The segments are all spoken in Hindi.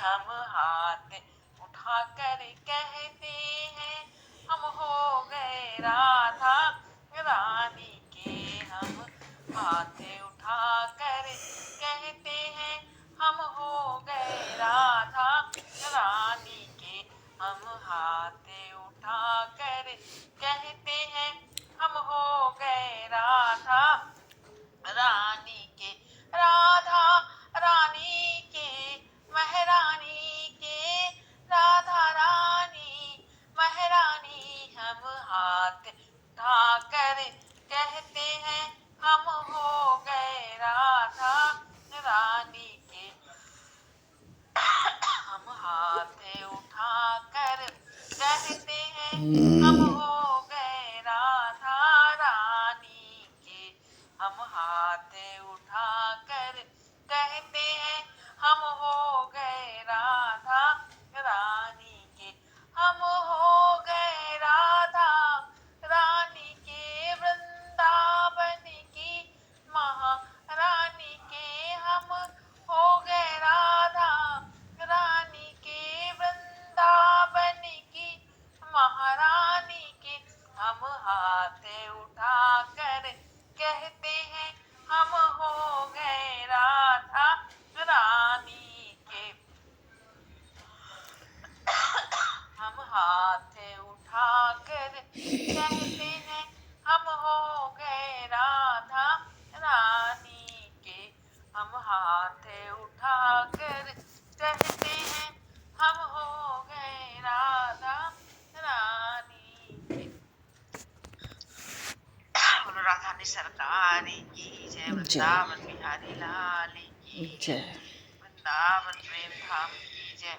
हम हाथ उठाकर कहते हैं हम हो गए राधा रानी के। हम हाथ उठाकर कहते हैं हम हो गए राधा रानी के। हम हाथ उठाकर कहते हैं हम हो गए राधा रानी के। राधा रानी के महारानी के। राधा रानी महारानी हम हाथ उठाकर कहते हैं हम हो गए राधा रानी के। हम हाथ उठाकर कहते हैं हम हो गए राधा रानी के। हम हाथ उठाकर कहते हैं हम हो गए राधा रानी के। हम हो गए राधा रानी के वृंदावन की महारानी के। हम हो गए राधा रानी के वृंदावन की महारानी के। हम हाथ उठाकर कहते हैं हम हो गए राधा रानी के। हम हाथ उठाकर कहते हैं हम हो गए राधा रानी के। हम हाथ उठाकर कहते हैं हम हो गए राधा रानी के। बोलो राधा रानी सरकार की जय। वृंदावन बिहारी लाल की जय। वृंदावन प्रेम धाम की जय।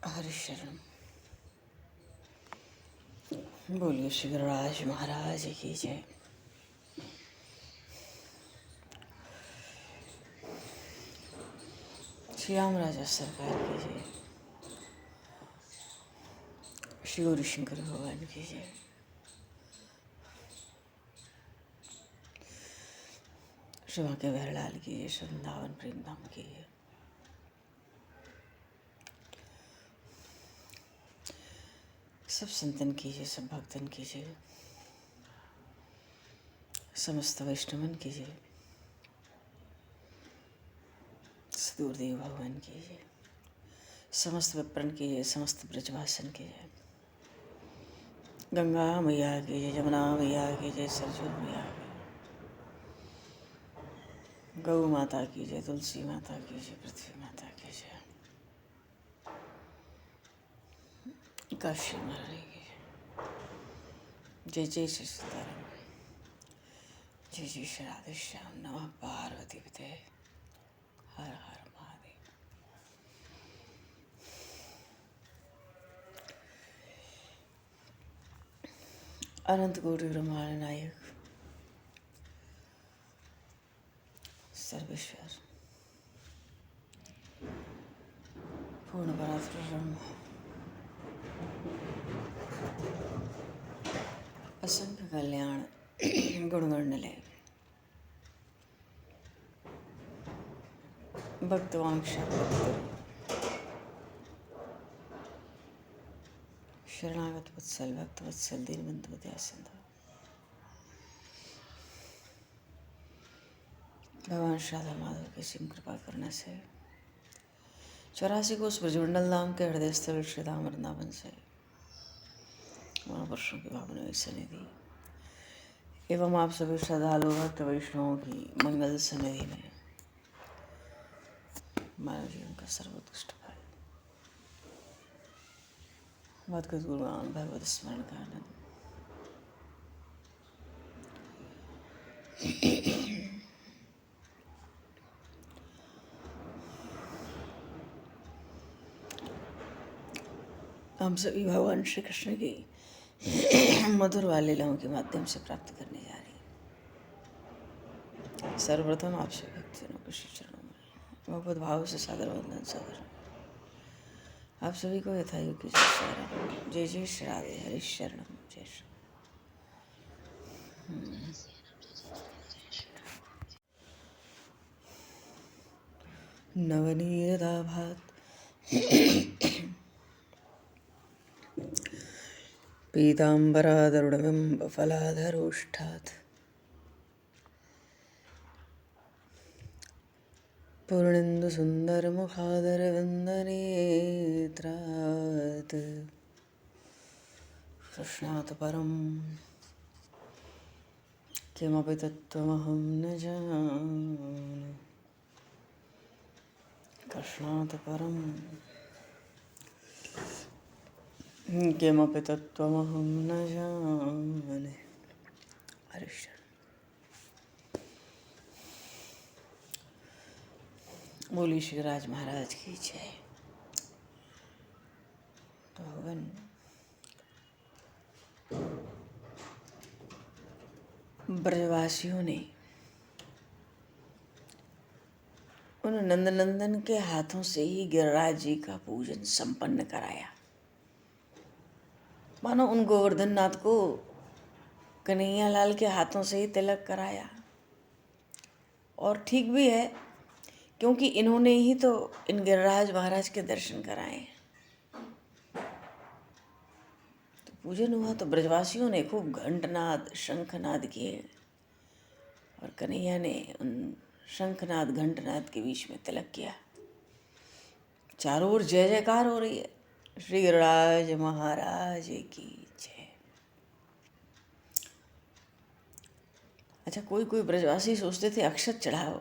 हरिशरण बोलिए श्री गुरुराज महाराज की जय। श्याम राजा सरकार की जय। श्री गौरी शंकर भगवान की जय। श्री बांके बिहारीलाल की जय। श्री वृंदावन प्रेम धाम की जय। सब संतन की जय, सब भक्तन की जय, समस्त वैष्णवन की जय, सदगुरुदेव भगवान की जय, समस्त विप्रन की जय, समस्त ब्रजवासन की जय, गंगा मैया की जय, जमुना मैया की जय, सरजू मैया की जय, गौ माता की जय, तुलसी माता की जय, पृथ्वी माता की जय, काशी महारानी की जय। जय जय श्री सीताराम। जय जय श्री राधे श्याम। नमः पार्वती पते। हर हर महादेव। अनंत कोटि ब्रह्मांड नायक सर्वेश्वर पूर्ण परात्पर ब्रह्म असंख्य कल्याण गुणगणलय भक्तवांक्षा शरणागत वत्सल भक्त वत्सल दीनबंधु दयासिंधु भगवान श्राद्धा माधव की सिंह कृपा करने से 84 कोस ब्रजमंडल धाम के हृदय स्थल श्री धाम वृंदावन से महापुरुषों की भावना सनिधि एवं आप सभी श्रद्धालु भक्त वैष्णवों की मंगल सनिधि में मानव जीवन का सर्वोत्कृष्ट फल भगवत गुरुआन भगवत स्मरण का आनंद। हम सभी भगवान श्री कृष्ण की मधुर वाले लीलाओं के माध्यम से प्राप्त करने जा रहे हैं। सर्वप्रथम आप सभी भक्तजनों के श्री चरणों में भगवत भाव से सादर वंदन सादर। आप सभी को यथायोग्य जय श्री जय जय श्री राधे हरि शरणम जय श्री। नवनीरदाभात् पीताम्बरादरुणबिम्बफलाधरोष्ठात् पूर्णेन्दुसुन्दरमुखादरविन्दनेत्रात् कृष्णात् परं किमपि तत्त्वमहं न जाने। कृष्णात् परं किमपि तत्त्वमहं न जाने। हरिश्चन्द्र बोली शिवराज महाराज की जय। तो भगवान ब्रजवासियों ने उन नंदनंदन के हाथों से ही गिरिराज जी का पूजन संपन्न कराया। मानो उन गोवर्धन नाथ को कन्हैया लाल के हाथों से ही तिलक कराया। और ठीक भी है, क्योंकि इन्होंने ही तो इन गिरिराज महाराज के दर्शन कराए। तो पूजन हुआ तो ब्रजवासियों ने खूब घंटनाद शंखनाद किए और कन्हैया ने उन शंखनाद घंटनाद के बीच में तिलक किया। चारों ओर जय जयकार हो रही है। श्री गिरिराज महाराज की जय। अच्छा, कोई कोई ब्रजवासी सोचते थे अक्षत चढ़ाओ,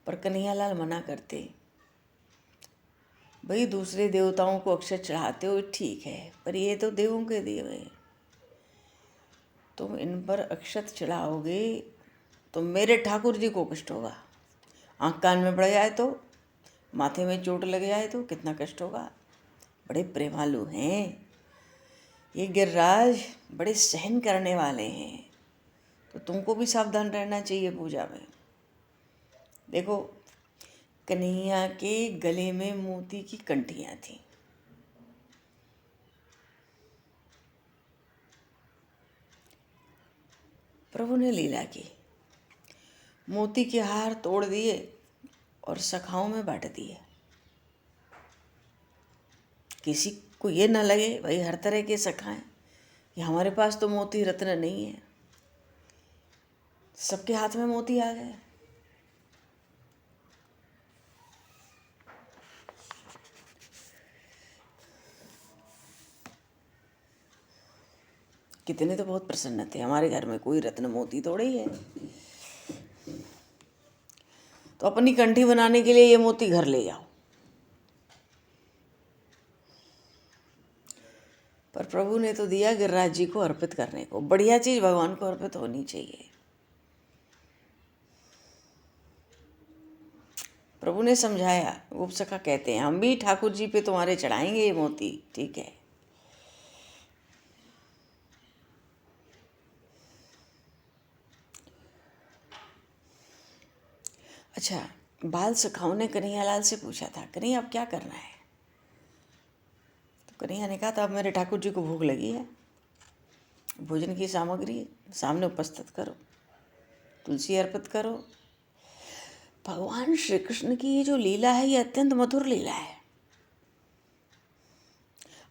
पर कन्हैयालाल मना करते। भाई दूसरे देवताओं को अक्षत चढ़ाते हो ठीक है, पर ये तो देवों के देव हैं, तुम इन पर अक्षत चढ़ाओगे तो मेरे ठाकुर जी को कष्ट होगा। आँख कान में पड़ जाए तो, माथे में चोट लग जाए तो कितना कष्ट होगा। बड़े प्रेमालु हैं ये गिरिराज, बड़े सहन करने वाले हैं, तो तुमको भी सावधान रहना चाहिए पूजा में। देखो, कन्हैया के गले में मोती की कंठियां थी। प्रभु ने लीला की, मोती के हार तोड़ दिए और सखाओं में बांट दिए। किसी को ये ना लगे भाई हर तरह के सखा हैं, कि हमारे पास तो मोती रत्न नहीं है। सबके हाथ में मोती आ गए। कितने तो बहुत प्रसन्न थे, हमारे घर में कोई रत्न मोती थोड़े ही है, तो अपनी कंठी बनाने के लिए ये मोती घर ले जाओ। पर प्रभु ने तो दिया गिरिराज जी को अर्पित करने को। बढ़िया चीज भगवान को अर्पित होनी चाहिए। प्रभु ने समझाया। गोप सखा कहते हैं हम भी ठाकुर जी पे तुम्हारे चढ़ाएंगे ये मोती, ठीक है। अच्छा, बाल सखाओं ने कन्हैयालाल से पूछा था, कन्हैया अब क्या करना है? तो कन्हैया ने कहा था अब मेरे ठाकुर जी को भूख लगी है, भोजन की सामग्री सामने उपस्थित करो, तुलसी अर्पित करो। भगवान श्री कृष्ण की ये जो लीला है ये अत्यंत मधुर लीला है।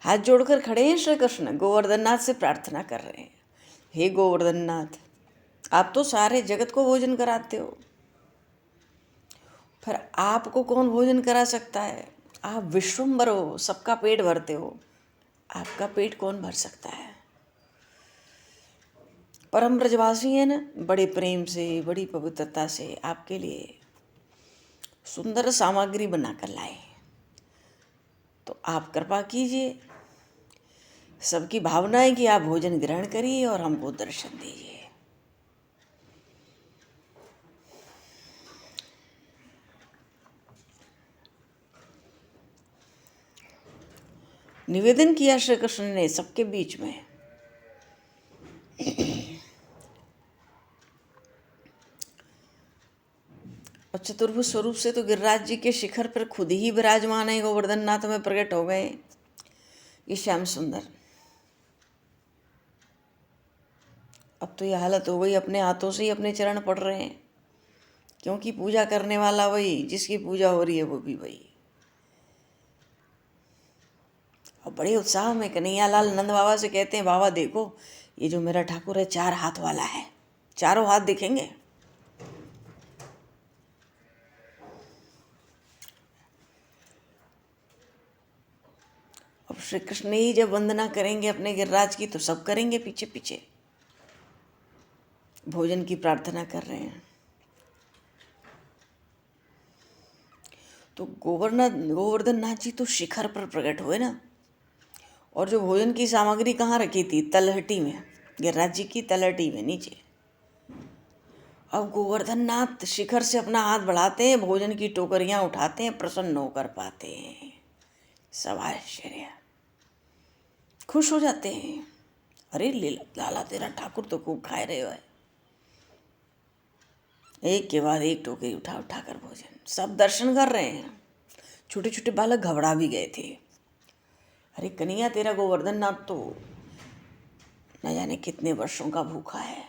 हाथ जोड़कर खड़े हैं श्री कृष्ण, गोवर्धन नाथ से प्रार्थना कर रहे हैं, हे गोवर्धन नाथ, आप तो सारे जगत को भोजन कराते हो, फिर आपको कौन भोजन करा सकता है? आप विश्वम्बर हो, सबका पेट भरते हो, आपका पेट कौन भर सकता है? परम ब्रजवासी है ना, बड़े प्रेम से बड़ी पवित्रता से आपके लिए सुंदर सामग्री बनाकर लाए, तो आप कृपा कीजिए। सबकी भावना है कि आप भोजन ग्रहण करिए और हमको दर्शन दीजिए। निवेदन किया श्री कृष्ण ने सबके बीच में। और चतुर्भुज स्वरूप से तो गिरिराज जी के शिखर पर खुद ही विराजमान है, गोवर्धन नाथ में प्रकट हो गए ये श्याम सुंदर। अब तो ये हालत हो गई, अपने हाथों से ही अपने चरण पड़ रहे हैं क्योंकि पूजा करने वाला वही, जिसकी पूजा हो रही है वो भी वही। और बड़े उत्साह में कन्हैयालाल नंद बाबा से कहते हैं, बाबा देखो ये जो मेरा ठाकुर है 4 हाथ वाला है, चारों हाथ दिखेंगे। अब श्री कृष्ण ही जब वंदना करेंगे अपने गिरिराज की तो सब करेंगे पीछे पीछे, भोजन की प्रार्थना कर रहे हैं। तो गोवर्धन नाथ जी तो शिखर पर प्रकट हुए ना। और जो भोजन की सामग्री कहाँ रखी थी? तलहटी में, गिरिराज जी की तलहटी में नीचे। अब गोवर्धन नाथ शिखर से अपना हाथ बढ़ाते हैं, भोजन की टोकरियां उठाते हैं, प्रसन्न होकर पाते हैं। सब आश्चर्य, खुश हो जाते हैं। अरे लाला तेरा ठाकुर तो खूब खाए रहे हो है। एक के बाद एक टोकरी उठा उठा कर भोजन, सब दर्शन कर रहे हैं। छोटे छोटे बालक घबरा भी गए थे। अरे कन्हैया तेरा गोवर्धन नाथ तो न जाने कितने वर्षों का भूखा है।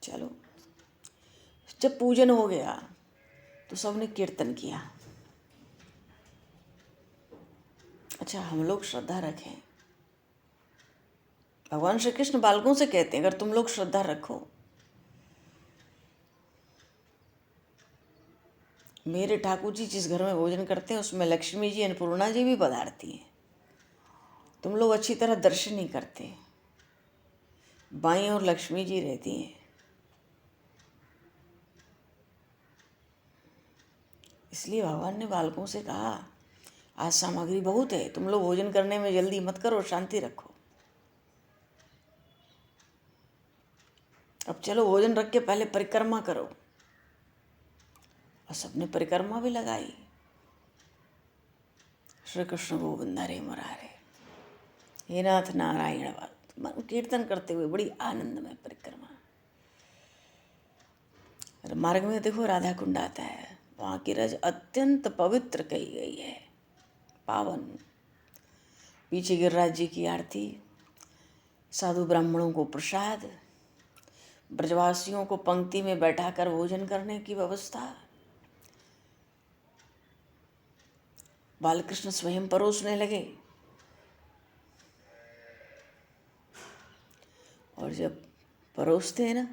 चलो, जब पूजन हो गया तो सबने कीर्तन किया। अच्छा, हम लोग श्रद्धा रखें। भगवान श्री कृष्ण बालकों से कहते हैं, अगर तुम लोग श्रद्धा रखो, मेरे ठाकुर जी जिस घर में भोजन करते हैं उसमें लक्ष्मी जी, अन्नपूर्णा जी भी पधारती हैं। तुम लोग अच्छी तरह दर्शन नहीं करते, बाईं और लक्ष्मी जी रहती हैं। इसलिए भगवान ने बालकों से कहा, आज सामग्री बहुत है, तुम लोग भोजन करने में जल्दी मत करो, शांति रखो। अब चलो भोजन रख के पहले परिक्रमा करो। और सबने परिक्रमा भी लगाई। श्री कृष्ण गोविंद हरे मुरारे, हे नाथ नारायण वाल, कीर्तन करते हुए बड़ी आनंद में परिक्रमा। मार्ग में देखो राधा कुंड आता है, वहाँ की रज अत्यंत पवित्र कही गई है, पावन। पीछे गिरिराज जी की आरती, साधु ब्राह्मणों को प्रसाद, ब्रजवासियों को पंक्ति में बैठाकर भोजन करने की व्यवस्था, बालकृष्ण स्वयं परोसने लगे। और जब परोसते हैं ना,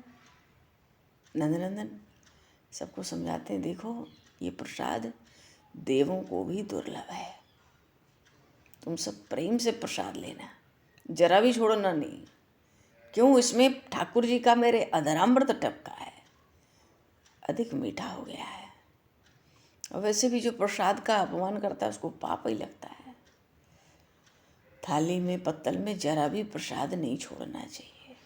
नंदनंदन सबको समझाते हैं, देखो ये प्रसाद देवों को भी दुर्लभ है, तुम सब प्रेम से प्रसाद लेना, जरा भी छोड़ना नहीं। क्यों? इसमें ठाकुर जी का मेरे अधरामृत टपका है, अधिक मीठा हो गया है। और वैसे भी जो प्रसाद का अपमान करता है उसको पाप ही लगता है। थाली में पत्तल में जरा भी प्रसाद नहीं छोड़ना चाहिए।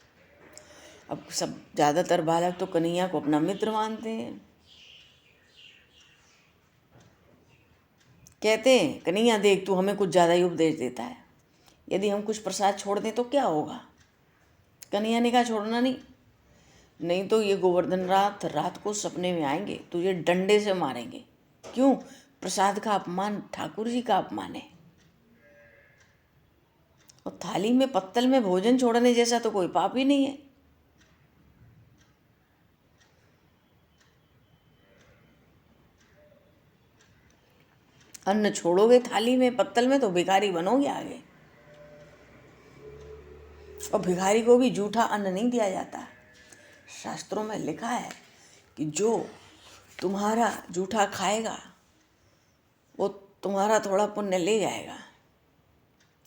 अब सब ज़्यादातर बालक तो कन्हैया को अपना मित्र मानते हैं। कहते हैं, कन्हैया देख तू हमें कुछ ज़्यादा ही उपदेश देता है, यदि हम कुछ प्रसाद छोड़ दें तो क्या होगा? कन्हैया ने कहा छोड़ना नहीं तो ये गोवर्धन रात को सपने में आएंगे, तुझे डंडे से मारेंगे। क्यों? प्रसाद का अपमान ठाकुर जी का अपमान है। और थाली में पत्तल में भोजन छोड़ने जैसा तो कोई पाप ही नहीं है। अन्न छोड़ोगे थाली में पत्तल में तो भिखारी बनोगे आगे। और भिखारी को भी जूठा अन्न नहीं दिया जाता। शास्त्रों में लिखा है कि जो तुम्हारा जूठा खाएगा वो तुम्हारा थोड़ा पुण्य ले जाएगा।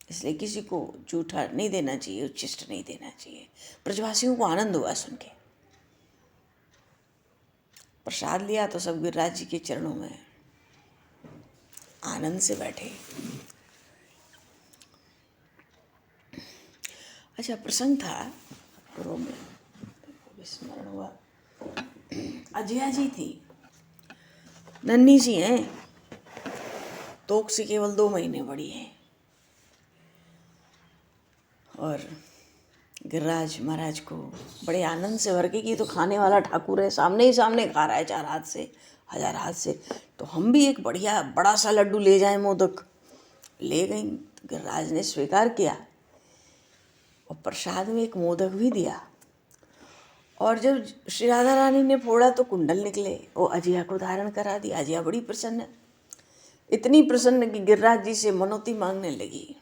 इसलिए किसी को जूठा नहीं देना चाहिए, उच्छिष्ट नहीं देना चाहिए। ब्रजवासियों को आनंद हुआ सुन के। प्रसाद लिया तो सब गिरिराज जी के चरणों में आनंद से बैठे। अच्छा, प्रसंग था गुरु में, स्मरण हुआ। अजया जी थी, नन्ही सी हैं, तोक से केवल 2 महीने बड़ी है। और गिरिराज महाराज को बड़े आनंद से भर के कि तो खाने वाला ठाकुर है, सामने ही सामने खा रहा है 4 हाथ से, 1000 हाथ से, तो हम भी एक बढ़िया बड़ा सा लड्डू ले जाएं। मोदक ले गई। तो गिरिराज ने स्वीकार किया और प्रसाद में एक मोदक भी दिया। और जब श्री राधा रानी ने फोड़ा तो कुंडल निकले, वो अजिया को धारण करा दी। अजिया बड़ी प्रसन्न, इतनी प्रसन्न कि गिरिराज जी से मनौती मांगने लगी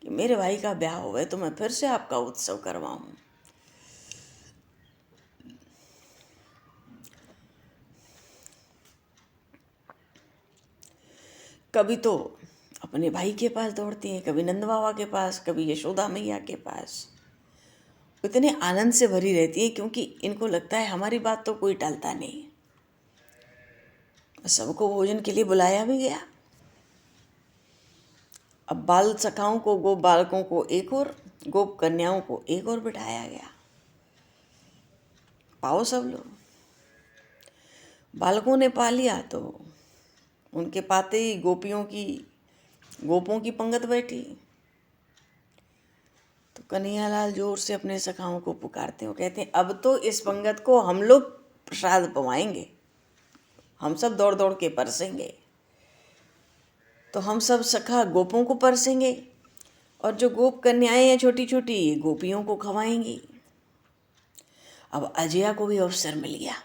कि मेरे भाई का ब्याह हो गया तो मैं फिर से आपका उत्सव करवाऊं। कभी तो अपने भाई के पास दौड़ती हैं, कभी नंद बाबा के पास, कभी यशोदा मैया के पास। इतने आनंद से भरी रहती है क्योंकि इनको लगता है हमारी बात तो कोई टालता नहीं। सबको भोजन के लिए बुलाया भी गया। अब बाल सखाओं को, गोप बालकों को एक और, गोप कन्याओं को एक और बिठाया गया। पाओ सब लोग। बालकों ने पा लिया तो उनके पाते ही गोपों की पंगत बैठी। तो कन्हैयालाल जोर से अपने सखाओं को पुकारते हो, कहते हैं अब तो इस पंगत को हम लोग प्रसाद पवाएंगे, हम सब दौड़ दौड़ के परसेंगे। तो हम सब सखा गोपों को परसेंगे और जो गोप कन्याएं हैं छोटी छोटी, ये गोपियों को खवाएंगी। अब अजया को भी अवसर मिल गया,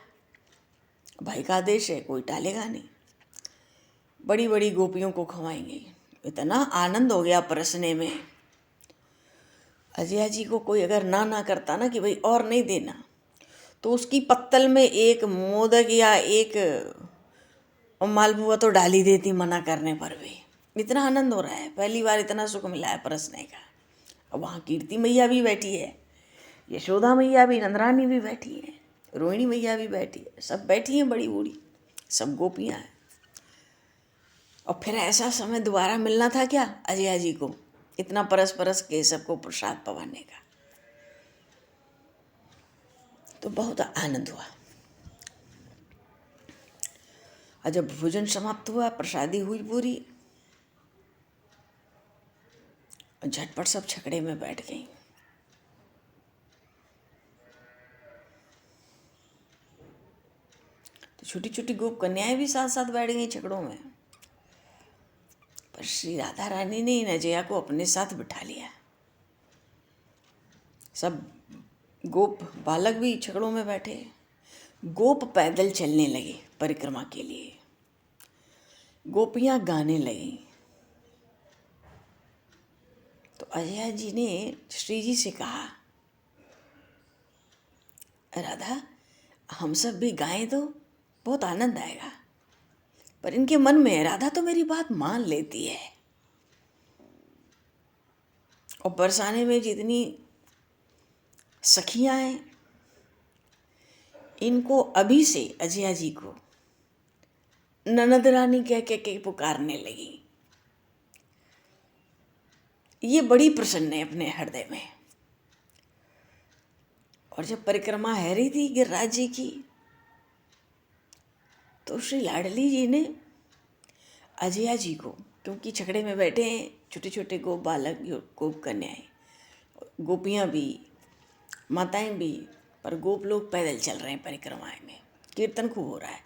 भाई का आदेश है, कोई टालेगा नहीं। बड़ी बड़ी गोपियों को खवाएंगे। इतना आनंद हो गया परसने में। अजया जी को कोई अगर ना करता ना कि भाई और नहीं देना, तो उसकी पत्तल में एक मोदक या एक मालपुआ तो डाल ही देती मना करने पर भी। इतना आनंद हो रहा है, पहली बार इतना सुख मिला है परसने का। अब वहाँ कीर्ति मैया भी बैठी है, यशोदा मैया भी, नंदरानी भी बैठी है, रोहिणी मैया भी बैठी है, सब बैठी हैं बड़ी बूढ़ी, सब गोपियाँ हैं। और फिर ऐसा समय दोबारा मिलना था क्या अजया जी को, इतना परस परस के सबको प्रसाद पवाने का। तो बहुत आनंद हुआ। और जब भोजन समाप्त हुआ, प्रसादी हुई पूरी, झटपट सब छकड़े में बैठ गई। तो छोटी छोटी गोप कन्याएं भी साथ साथ बैठ गई छकड़ों में। पर श्री राधा रानी ने इन अजया को अपने साथ बिठा लिया। सब गोप बालक भी छकड़ों में बैठे। गोप पैदल चलने लगे परिक्रमा के लिए, गोपियां गाने लगी। तो अजया जी ने श्री जी से कहा, राधा हम सब भी गाएं तो बहुत आनंद आएगा। पर इनके मन में है राधा तो मेरी बात मान लेती है, और बरसाने में जितनी सखियां हैं इनको अभी से अजया जी को ननद रानी कह के पुकारने लगी। ये बड़ी प्रसन्न है अपने हृदय में। और जब परिक्रमा है रही थी गिरिराज जी की, तो श्री लाडली जी ने अजया जी को, क्योंकि छकड़े में बैठे हैं छोटे छोटे गोप बालक, गोप कन्याएं, गोपियां भी, माताएं भी, पर गोप लोग पैदल चल रहे हैं परिक्रमाएं में, कीर्तन खूब हो रहा है।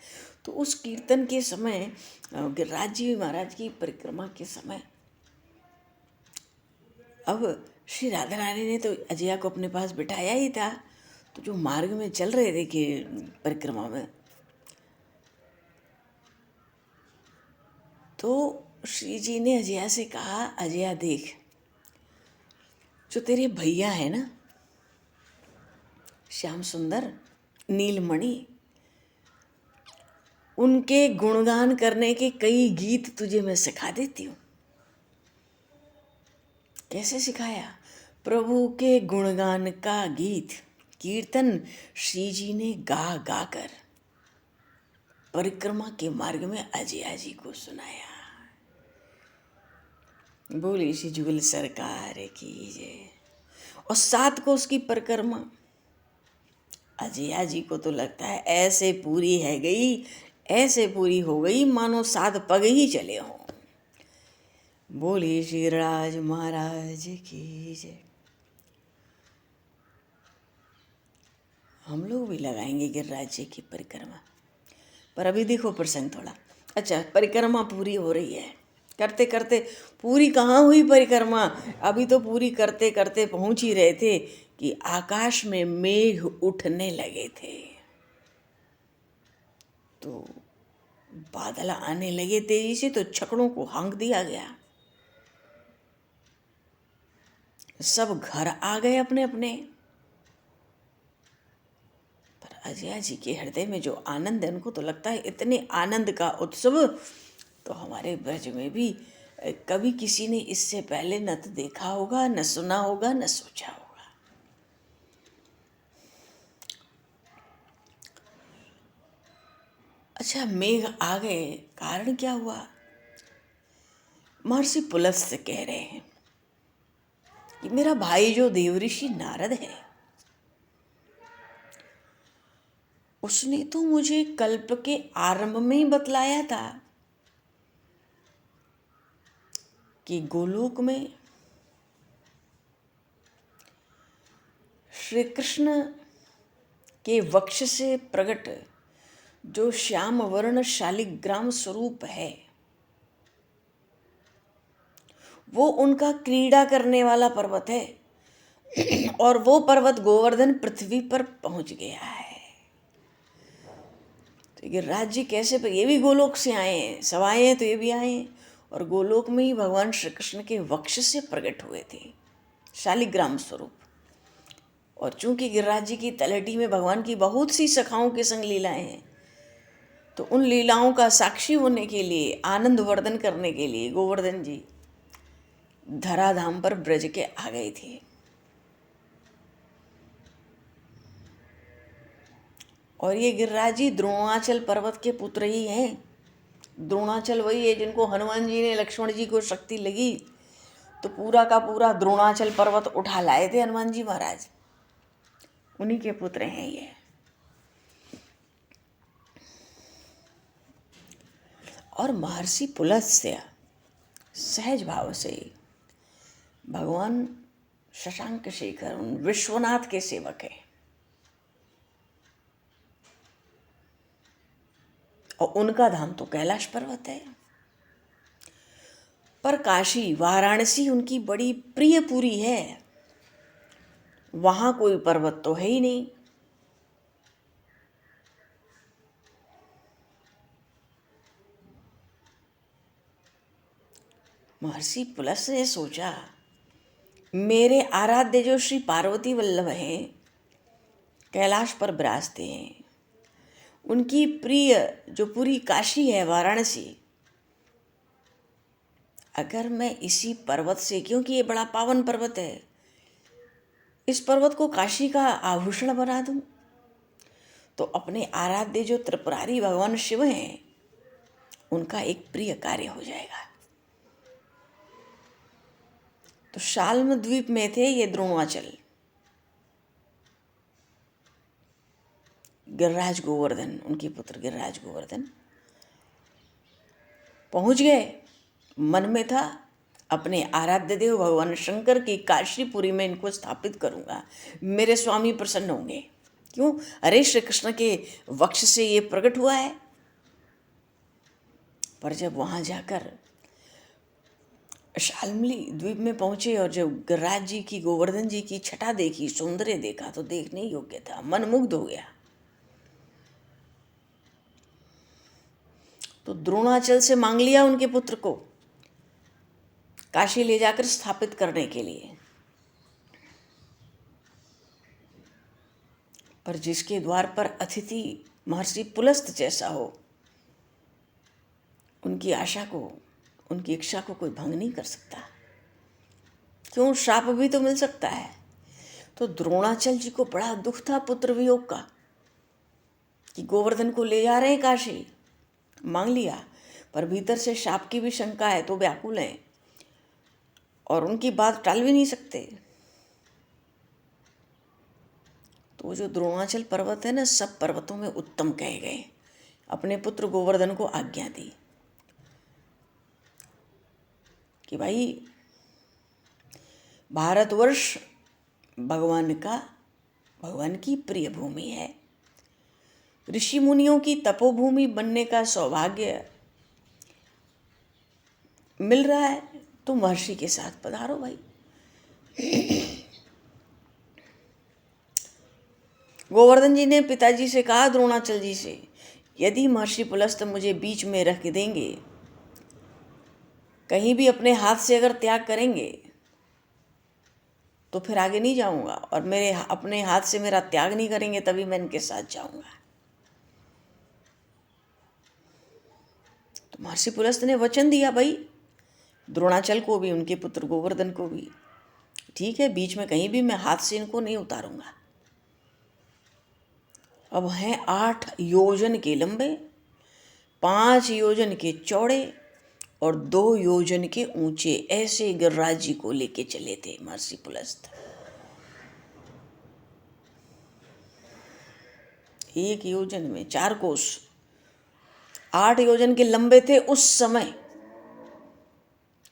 तो उस कीर्तन के समय, गिरिराज जी महाराज की परिक्रमा के समय, अब श्री राधा रानी ने तो अजया को अपने पास बिठाया ही था। तो जो मार्ग में चल रहे थे कि परिक्रमा में, तो श्री जी ने अजया से कहा, अजया देख, जो तेरे भैया है ना श्याम सुंदर, नीलमणि, उनके गुणगान करने के कई गीत तुझे मैं सिखा देती हूँ। कैसे सिखाया? प्रभु के गुणगान का गीत कीर्तन श्री जी ने गा गा कर परिक्रमा के मार्ग में अजया जी को सुनाया। बोली श्री जुगल सरकार की जय। और 7 कोस की परिक्रमा अजया जी को तो लगता है ऐसे पूरी है गई, ऐसे पूरी हो गई मानो 7 पग ही चले हों। बोली श्री राज महाराज की जय। हम लोग भी लगाएंगे गिरिराज जी की परिक्रमा। पर अभी देखो प्रसंग थोड़ा अच्छा। परिक्रमा पूरी हो रही है, करते करते पूरी कहाँ हुई परिक्रमा, अभी तो पूरी करते करते पहुँच ही रहे थे कि आकाश में मेघ उठने लगे थे, तो बादल आने लगे तेजी से, तो छकड़ों को हाँक दिया गया। सब घर आ गए अपने अपने। पर अजया जी के हृदय में जो आनंद है, उनको तो लगता है इतने आनंद का उत्सव तो हमारे ब्रज में भी कभी किसी ने इससे पहले न तो देखा होगा, न सुना होगा, न सोचा होगा। अच्छा, मेघ आ गए, कारण क्या हुआ? महर्षि पुलस्त्य कह रहे हैं कि मेरा भाई जो देवऋषि नारद है, उसने तो मुझे कल्प के आरंभ में ही बतलाया था कि गोलोक में श्री कृष्ण के वक्ष से प्रकट जो श्याम वर्ण शालिग्राम स्वरूप है, वो उनका क्रीड़ा करने वाला पर्वत है और वो पर्वत गोवर्धन पृथ्वी पर पहुंच गया है। तो गिरिराज जी कैसे? पर ये भी गोलोक से आए हैं, सब आए हैं तो ये भी आए हैं, और गोलोक में ही भगवान श्री कृष्ण के वक्ष से प्रकट हुए थे शालिग्राम स्वरूप। और चूंकि गिरिराज जी की तलहटी में भगवान की बहुत सी सखाओं के संग लीलाएं हैं, तो उन लीलाओं का साक्षी होने के लिए, आनंद वर्धन करने के लिए गोवर्धन जी धराधाम पर ब्रज के आ गए थे। और ये गिरिराज जी द्रोणाचल पर्वत के पुत्र ही हैं। द्रोणाचल वही है जिनको हनुमान जी ने, लक्ष्मण जी को शक्ति लगी तो पूरा का पूरा द्रोणाचल पर्वत उठा लाए थे हनुमान जी महाराज, उन्हीं के पुत्र हैं ये। और महर्षि पुलस्त्य सहज भाव से भगवान शशांक शेखर उन विश्वनाथ के सेवक है, और उनका धाम तो कैलाश पर्वत है। पर काशी वाराणसी उनकी बड़ी प्रियपुरी है, वहां कोई पर्वत तो है ही नहीं। महर्षि पुलस्त्य ने सोचा, मेरे आराध्य जो श्री पार्वती वल्लभ हैं, कैलाश पर विराजते हैं, उनकी प्रिय जो पूरी काशी है वाराणसी, अगर मैं इसी पर्वत से, क्योंकि ये बड़ा पावन पर्वत है, इस पर्वत को काशी का आभूषण बना दूं, तो अपने आराध्य जो त्रिपुरारी भगवान शिव हैं, उनका एक प्रिय कार्य हो जाएगा। तो शाल्म द्वीप में थे ये द्रोणाचल, गिरिराज गोवर्धन, उनके पुत्र गिरिराज गोवर्धन पहुंच गए। मन में था अपने आराध्य देव भगवान शंकर की काशीपुरी में इनको स्थापित करूंगा, मेरे स्वामी प्रसन्न होंगे। क्यों? अरे श्री कृष्ण के वक्ष से ये प्रकट हुआ है। पर जब वहां जाकर शाल्मली द्वीप में पहुंचे और जब गिरिराज जी की, गोवर्धन जी की छटा देखी, सौंदर्य देखा, तो देखने योग्य था, मन मुग्ध हो गया। तो द्रोणाचल से मांग लिया उनके पुत्र को काशी ले जाकर स्थापित करने के लिए। पर जिसके द्वार पर अतिथि महर्षि पुलस्त्य जैसा हो, उनकी आशा को, उनकी इच्छा को कोई भंग नहीं कर सकता। क्यों? श्राप भी तो मिल सकता है। तो द्रोणाचल जी को बड़ा दुख था पुत्र वियोग का कि गोवर्धन को ले जा रहे हैं काशी, मांग लिया, पर भीतर से शाप की भी शंका है, तो व्याकुल हैं और उनकी बात टाल भी नहीं सकते। तो वो जो द्रोणाचल पर्वत है ना, सब पर्वतों में उत्तम कहे गए, अपने पुत्र गोवर्धन को आज्ञा दी कि भाई भारतवर्ष भगवान की प्रिय भूमि है, ऋषि मुनियों की तपोभूमि बनने का सौभाग्य मिल रहा है, तो महर्षि के साथ पधारो भाई। गोवर्धन जी ने पिताजी से कहा द्रोणाचल जी से, यदि महर्षि पुलस्त मुझे बीच में रख देंगे, कहीं भी अपने हाथ से अगर त्याग करेंगे तो फिर आगे नहीं जाऊंगा, और मेरे अपने हाथ से मेरा त्याग नहीं करेंगे तभी मैं इनके साथ जाऊंगा। तो महर्षि पुलस्त ने वचन दिया भाई, द्रोणाचल को भी, उनके पुत्र गोवर्धन को भी, ठीक है, बीच में कहीं भी मैं हाथ से इनको नहीं उतारूंगा। अब हैं 8 योजन के लंबे, 5 योजन के चौड़े और 2 योजन के ऊंचे, ऐसे गिरिराज जी को लेके चले थे महर्षि पुलस्त। 1 योजन में 4 कोस, 8 योजन के लंबे थे उस समय,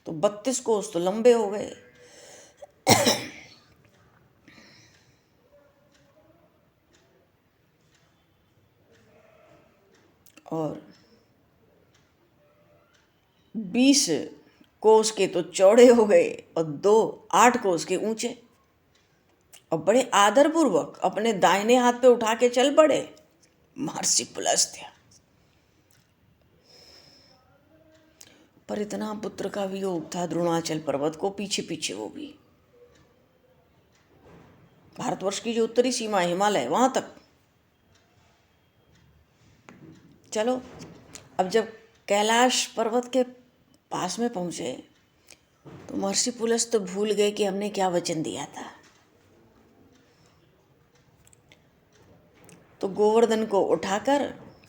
तो 32 कोस तो लंबे हो गए। और 20 कोस के तो चौड़े हो गए और 2 8 कोस के ऊंचे। और बड़े आदरपूर्वक अपने दाहिने हाथ पे उठा के चल पड़े महर्षि पुलस्त। पर इतना पुत्र का वियोग था द्रोणाचल पर्वत को, पीछे पीछे वो भी भारतवर्ष की जो उत्तरी सीमा है हिमालय, वहां तक। चलो, अब जब कैलाश पर्वत के पास में पहुंचे तो महर्षि पुलस्त तो भूल गए कि हमने क्या वचन दिया था। तो गोवर्धन को उठाकर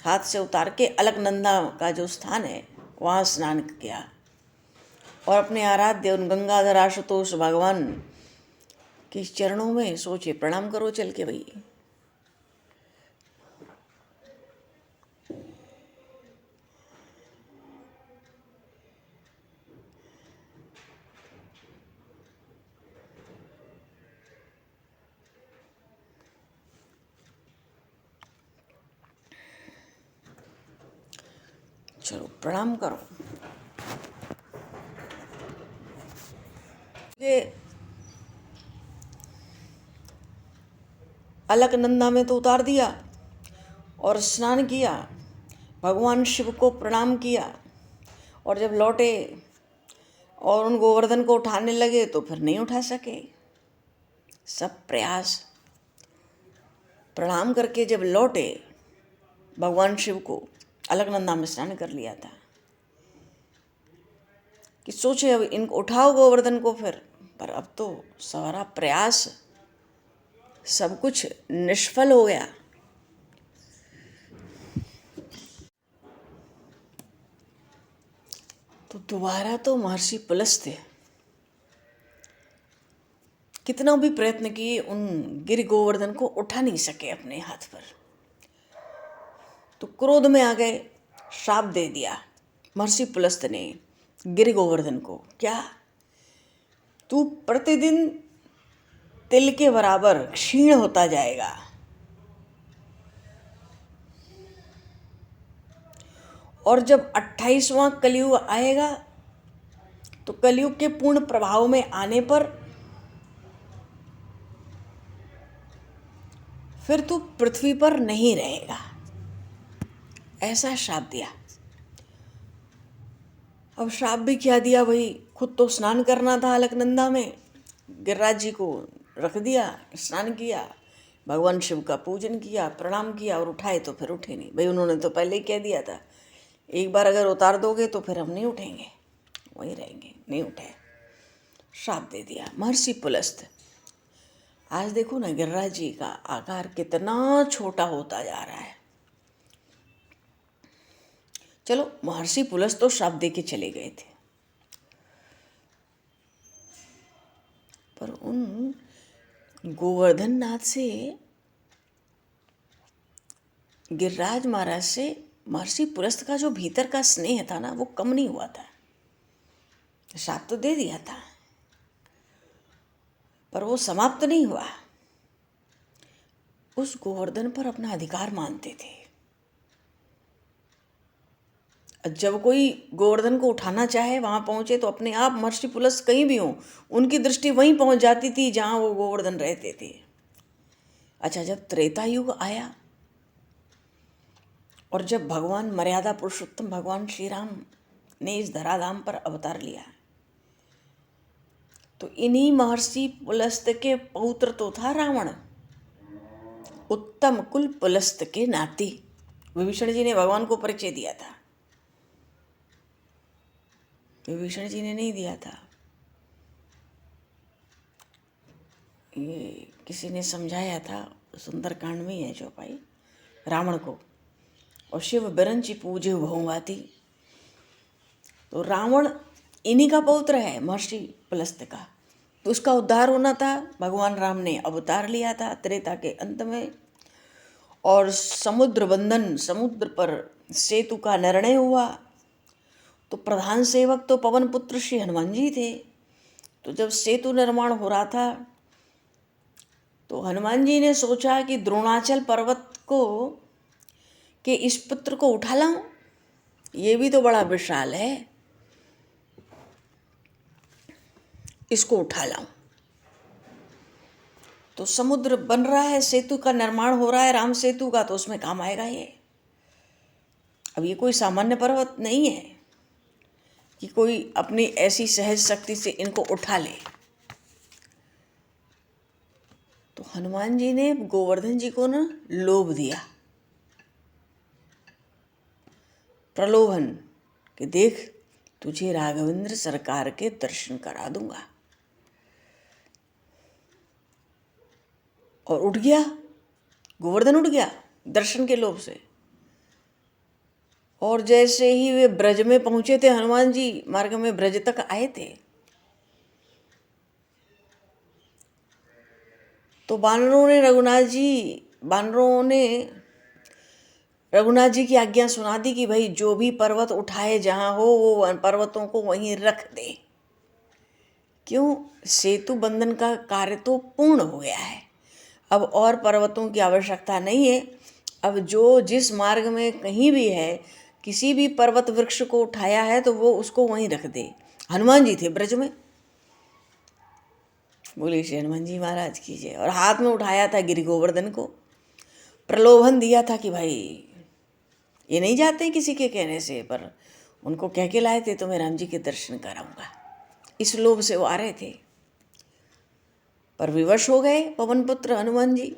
हाथ से उतार के अलकनंदा का जो स्थान है वहाँ स्नान किया, और अपने आराध्य उन गंगाधर आशुतोष भगवान के चरणों में सोचे प्रणाम करो चल के भाई। चलो प्रणाम करो। ये अलकनंदा में तो उतार दिया और स्नान किया, भगवान शिव को प्रणाम किया, और जब लौटे और उन गोवर्धन को उठाने लगे तो फिर नहीं उठा सके। सब प्रयास प्रणाम करके जब लौटे, भगवान शिव को अलकनंदा में स्नान कर लिया था कि सोचे अब इनको उठाओ गोवर्धन को फिर, पर अब तो सारा प्रयास सब कुछ निष्फल हो गया। तो दोबारा तो महर्षि पुलस्त कितना भी प्रयत्न किए उन गिर गोवर्धन को उठा नहीं सके अपने हाथ पर। तो क्रोध में आ गए, श्राप दे दिया महर्षि पुलस्त ने गिर गोवर्धन को। क्या? तू प्रतिदिन तिल के बराबर क्षीण होता जाएगा, और जब 28वां कलयुग आएगा तो कलयुग के पूर्ण प्रभाव में आने पर फिर तू पृथ्वी पर नहीं रहेगा, ऐसा श्राप दिया। अब श्राप भी क्या दिया भाई, खुद तो स्नान करना था अलकनंदा में, गिरिराज जी को रख दिया, स्नान किया, भगवान शिव का पूजन किया, प्रणाम किया, और उठाए तो फिर उठे नहीं भाई। उन्होंने तो पहले ही कह दिया था, एक बार अगर उतार दोगे तो फिर हम नहीं उठेंगे, वहीं रहेंगे। नहीं उठे, श्राप दे दिया महर्षि पुलस्त। आज देखो ना गिरिराज जी का आकार कितना छोटा होता जा रहा है। चलो, महर्षि पुलस्त तो श्राप दे के चले गए थे, पर उन गोवर्धन नाथ से, गिरिराज महाराज से महर्षि पुलस्त का जो भीतर का स्नेह था ना, वो कम नहीं हुआ था। श्राप तो दे दिया था पर वो समाप्त नहीं हुआ। उस गोवर्धन पर अपना अधिकार मानते थे। जब कोई गोवर्धन को उठाना चाहे वहां पहुंचे तो अपने आप महर्षि पुलस्त कहीं भी हो, उनकी दृष्टि वहीं पहुंच जाती थी जहां वो गोवर्धन रहते थे। अच्छा, जब त्रेता युग आया और जब भगवान मर्यादा पुरुषोत्तम भगवान श्री राम ने इस धराधाम पर अवतार लिया, तो इन्हीं महर्षि पुलस्त के पौत्र तो था रावण, उत्तम कुल पुलस्त के नाती। विभीषण जी ने भगवान को परिचय दिया था, विभीषण जी ने नहीं दिया था। ये किसी ने समझाया था, सुंदरकांड में है चौपाई, रावण को, और शिव बिरंची पूजे बहुवाती। तो रावण इन्हीं का पौत्र है, महर्षि पुलस्त का। तो उसका उद्धार होना था, भगवान राम ने अवतार लिया था त्रेता के अंत में, और समुद्र बंधन, समुद्र पर सेतु का निर्णय हुआ। तो प्रधान सेवक तो पवन पुत्र श्री हनुमान जी थे। तो जब सेतु निर्माण हो रहा था, तो हनुमान जी ने सोचा कि द्रोणाचल पर्वत को कि इस पुत्र को उठा लाऊं, ये भी तो बड़ा विशाल है, इसको उठा लाऊं। तो समुद्र बन रहा है, सेतु का निर्माण हो रहा है, राम सेतु का, तो उसमें काम आएगा ये। अब ये कोई सामान्य पर्वत नहीं है कि कोई अपनी ऐसी सहज शक्ति से इनको उठा ले। तो हनुमान जी ने गोवर्धन जी को ना लोभ दिया, प्रलोभन, कि देख तुझे राघवेंद्र सरकार के दर्शन करा दूंगा। और उठ गया, गोवर्धन उठ गया दर्शन के लोभ से। और जैसे ही वे ब्रज में पहुंचे थे, हनुमान जी मार्ग में ब्रज तक आए थे, तो बानरों ने रघुनाथ जी की आज्ञा सुना दी कि भाई जो भी पर्वत उठाए जहां हो, वो पर्वतों को वहीं रख दे। क्यों? सेतु बंधन का कार्य तो पूर्ण हो गया है, अब और पर्वतों की आवश्यकता नहीं है। अब जो जिस मार्ग में कहीं भी है, किसी भी पर्वत वृक्ष को उठाया है तो वो उसको वहीं रख दे। हनुमान जी थे ब्रज में, बोले श्री हनुमान जी महाराज की जय। और हाथ में उठाया था गिरि गोवर्धन को, प्रलोभन दिया था कि भाई ये नहीं जाते किसी के कहने से, पर उनको कह के लाए थे तो मैं राम जी के दर्शन कराऊंगा, इस लोभ से वो आ रहे थे। पर विवश हो गए पवन पुत्र हनुमान जी,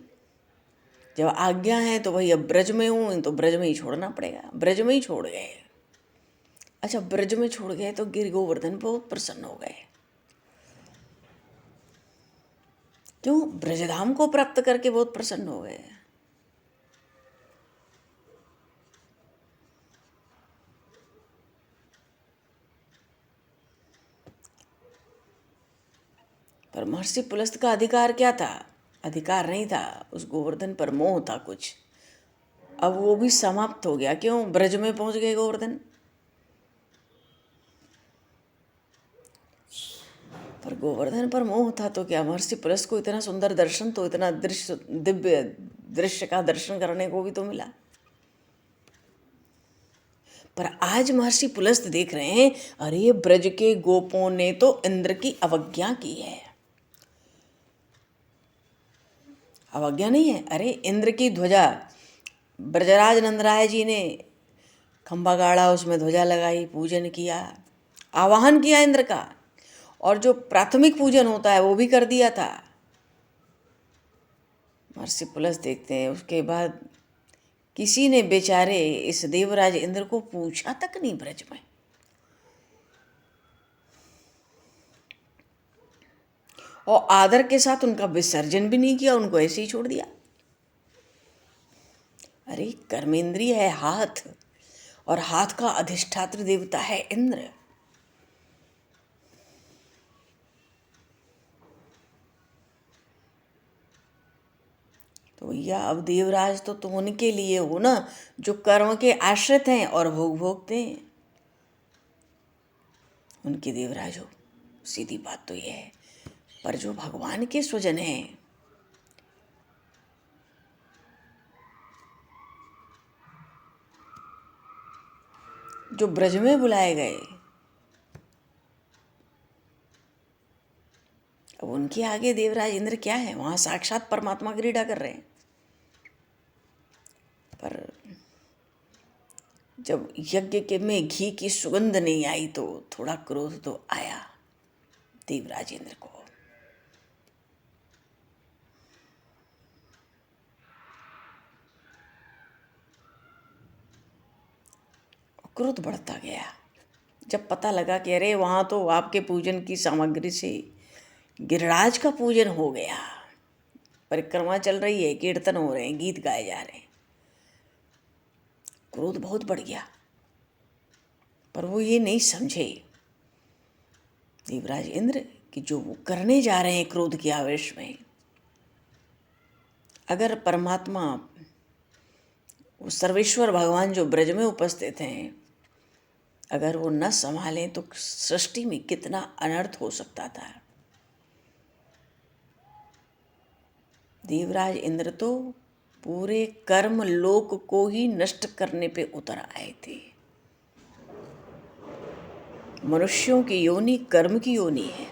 जब आज्ञा है तो भाई अब ब्रज में हूँ तो ब्रज में ही छोड़ना पड़ेगा, ब्रज में ही छोड़ गए। अच्छा, ब्रज में छोड़ गए तो गिरि गोवर्धन बहुत प्रसन्न हो गए। क्यों? ब्रजधाम को प्राप्त करके बहुत प्रसन्न हो गए। पर महर्षि पुलस्त का अधिकार क्या था? अधिकार नहीं था, उस गोवर्धन पर मोह था कुछ। अब वो भी समाप्त हो गया। क्यों? ब्रज में पहुंच गए गोवर्धन। पर गोवर्धन पर मोह था तो क्या, महर्षि पुलस्त को इतना सुंदर दर्शन, तो इतना दृश्य, दिव्य दृश्य का दर्शन करने को भी तो मिला। पर आज महर्षि पुलस्त देख रहे हैं, अरे ब्रज के गोपों ने तो इंद्र की अवज्ञा की है। अवज्ञा नहीं है, अरे इंद्र की ध्वजा, ब्रजराज नंदराय जी ने खंभा गाड़ा, उसमें ध्वजा लगाई, पूजन किया, आवाहन किया इंद्र का, और जो प्राथमिक पूजन होता है वो भी कर दिया था। महर्षि पुलस्त देखते हैं, उसके बाद किसी ने बेचारे इस देवराज इंद्र को पूछा तक नहीं ब्रज में। और आदर के साथ उनका विसर्जन भी नहीं किया, उनको ऐसे ही छोड़ दिया। अरे कर्मेंद्रिय है हाथ, और हाथ का अधिष्ठात्र देवता है इंद्र। तो भैया अब देवराज तो तुम उनके लिए हो ना जो कर्म के आश्रित हैं और भोग भोगते हैं, उनके देवराज हो, सीधी बात तो ये है। पर जो भगवान के स्वजन हैं, जो ब्रज में बुलाए गए, अब उनके आगे देवराज इंद्र क्या है? वहां साक्षात परमात्मा क्रीड़ा कर रहे हैं। पर जब यज्ञ के में घी की सुगंध नहीं आई तो थोड़ा क्रोध तो आया देवराज इंद्र को। क्रोध बढ़ता गया। जब पता लगा कि अरे वहाँ तो आपके पूजन की सामग्री से गिरिराज का पूजन हो गया, परिक्रमा चल रही है, कीर्तन हो रहे हैं, गीत गाए जा रहे हैं, क्रोध बहुत बढ़ गया। पर वो ये नहीं समझे देवराज इंद्र कि जो वो करने जा रहे हैं क्रोध के आवेश में, अगर परमात्मा वो सर्वेश्वर भगवान जो ब्रज में उपस्थित हैं, अगर वो न संभालें तो सृष्टि में कितना अनर्थ हो सकता था। देवराज इंद्र तो पूरे कर्म लोक को ही नष्ट करने पे उतर आए थे। मनुष्यों की योनि कर्म की योनि है,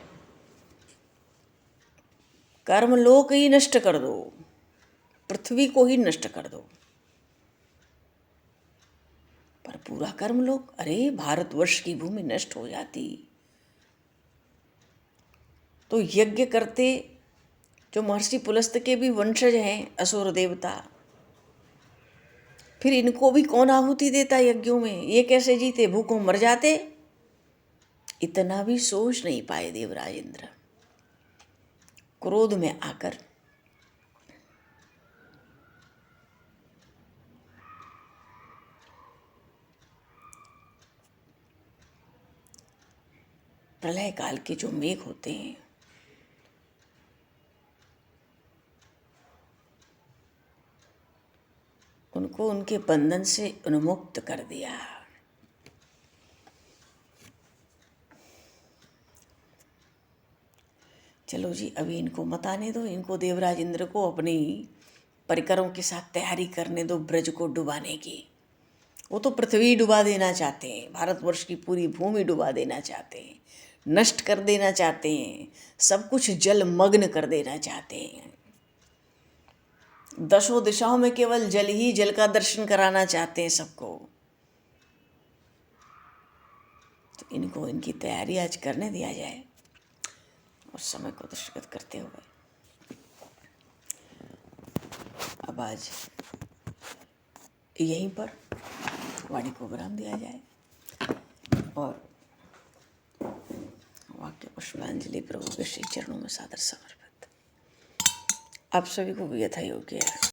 कर्म लोक ही नष्ट कर दो, पृथ्वी को ही नष्ट कर दो। पर पूरा कर्म लोक, अरे भारतवर्ष की भूमि नष्ट हो जाती तो यज्ञ करते जो महर्षि पुलस्त के भी वंशज हैं असुर देवता, फिर इनको भी कौन आहुति देता यज्ञों में? ये कैसे जीते? भूखों मर जाते। इतना भी सोच नहीं पाए देवराज इंद्र। क्रोध में आकर प्रलय काल के जो मेघ होते हैं, उनको उनके बंधन से उन्मुक्त कर दिया। चलो जी, अभी इनको मत आने दो, इनको देवराज इंद्र को अपनी परिकरों के साथ तैयारी करने दो ब्रज को डुबाने की। वो तो पृथ्वी डुबा देना चाहते हैं, भारतवर्ष की पूरी भूमि डुबा देना चाहते हैं, नष्ट कर देना चाहते हैं, सब कुछ जलमग्न कर देना चाहते हैं। दशों दिशाओं में केवल जल ही जल का दर्शन कराना चाहते हैं सबको। तो इनको इनकी तैयारी आज करने दिया जाए और समय को दृष्टिगत करते हुए अब आज यहीं पर वाणी को विराम दिया जाए और वाक्य पुष्पांजलि प्रभु के श्री चरणों में सादर समर्पित। आप सभी को भी यथा योग्य है।